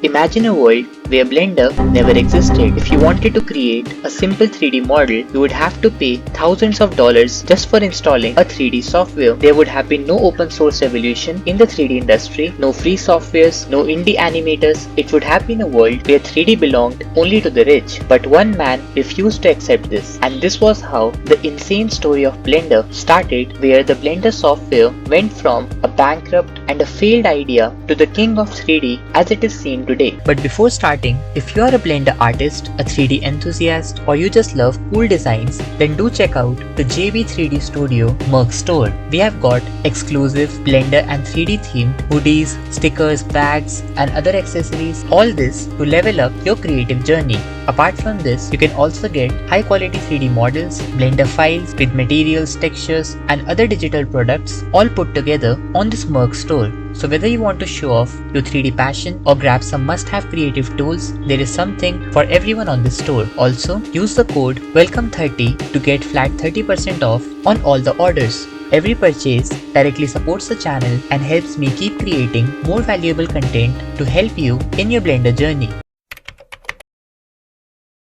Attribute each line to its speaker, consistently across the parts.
Speaker 1: Imagine a world where Blender never existed. If you wanted to create a simple 3D model, you would have to pay thousands of dollars just for installing a 3D software. There would have been no open source revolution in the 3D industry, no free softwares, no indie animators. It would have been a world where 3D belonged only to the rich. But one man refused to accept this, and this was how the insane story of Blender started, where the Blender software went from a bankrupt and a failed idea to the king of 3D as it is seen today. But before starting, if you are a Blender artist, a 3D enthusiast, or you just love cool designs, then do check out the JB3D Studio merch store. We have got exclusive Blender and 3D themed hoodies, stickers, bags, and other accessories. All this to level up your creative journey. Apart from this, you can also get high quality 3D models, Blender files with materials, textures, and other digital products all put together on this merch store. So whether you want to show off your 3D passion or grab some must-have creative tools, there is something for everyone on this store. Also, use the code WELCOME30 to get flat 30% off on all the orders. Every purchase directly supports the channel and helps me keep creating more valuable content to help you in your Blender journey.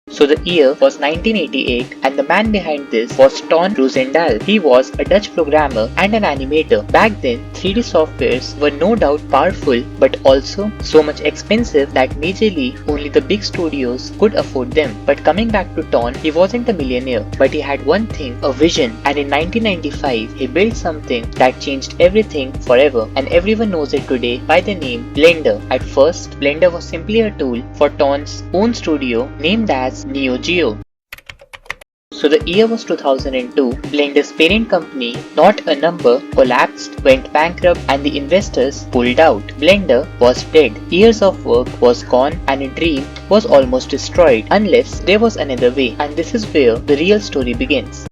Speaker 1: So the year was 1988 and the man behind this was Ton Roosendaal. He was a Dutch programmer and an animator. Back then, 3D softwares were no doubt powerful but also so much expensive that majorly only the big studios could afford them. But coming back to Ton, he wasn't a millionaire, but he had one thing, a vision, and in 1995 he built something that changed everything forever, and everyone knows it today by the name Blender. At first, Blender was simply a tool for Ton's own studio named as Neo Geo. So the year was 2002. Blender's parent company, Not a Number, collapsed, went bankrupt, and the investors pulled out. Blender was dead. Years of work was gone, and a dream was almost destroyed, unless there was another way. And this is where the real story begins.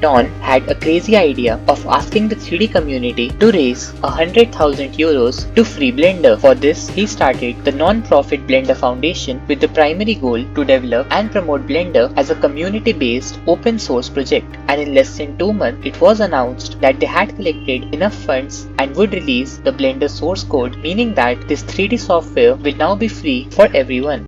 Speaker 1: Ton had a crazy idea of asking the 3D community to raise 100,000 euros to free Blender. For this, he started the non-profit Blender Foundation with the primary goal to develop and promote Blender as a community-based open source project. And in less than 2 months, it was announced that they had collected enough funds and would release the Blender source code, meaning that this 3D software will now be free for everyone.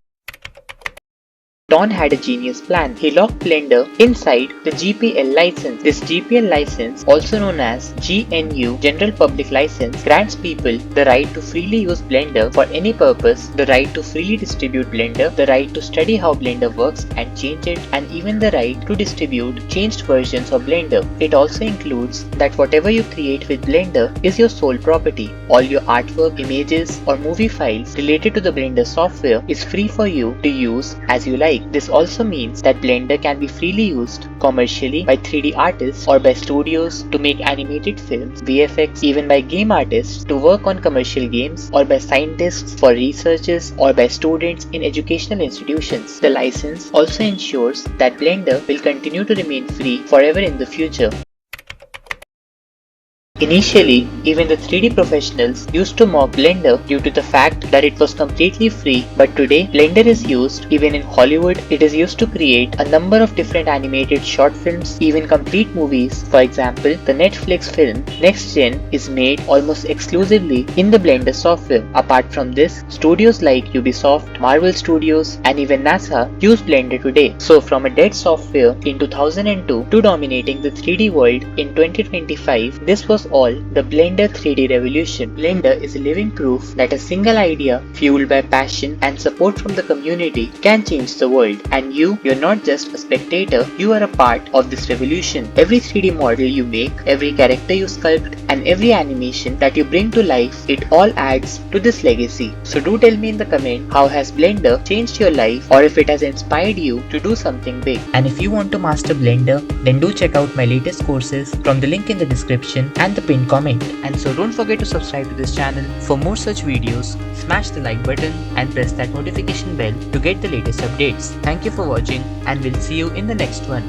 Speaker 1: Ton had a genius plan. He locked Blender inside the GPL license. This GPL license, also known as GNU General Public License, grants people the right to freely use Blender for any purpose, the right to freely distribute Blender, the right to study how Blender works and change it, and even the right to distribute changed versions of Blender. It also includes that whatever you create with Blender is your sole property. All your artwork, images, or movie files related to the Blender software is free for you to use as you like. This also means that Blender can be freely used commercially by 3D artists or by studios to make animated films, VFX, even by game artists to work on commercial games, or by scientists for researches, or by students in educational institutions. The license also ensures that Blender will continue to remain free forever in the future. Initially, even the 3D professionals used to mock Blender due to the fact that it was completely free, but today Blender is used even in Hollywood. It is used to create a number of different animated short films, even complete movies. For example, the Netflix film Next Gen is made almost exclusively in the Blender software. Apart from this, studios like Ubisoft, Marvel Studios, and even NASA use Blender today. So from a dead software in 2002 to dominating the 3D world in 2025, this was all the Blender 3D revolution. Blender is a living proof that a single idea fueled by passion and support from the community can change the world. And you're not just a spectator, you are a part of this revolution. Every 3D model you make, every character you sculpt, and every animation that you bring to life, it all adds to this legacy. So do tell me in the comment, how has Blender changed your life, or if it has inspired you to do something big. And if you want to master Blender, then do check out my latest courses from the link in the description and the pinned comment. And so don't forget to subscribe to this channel for more such videos, smash the like button and press that notification bell to get the latest updates. Thank you for watching, and we'll see you in the next one.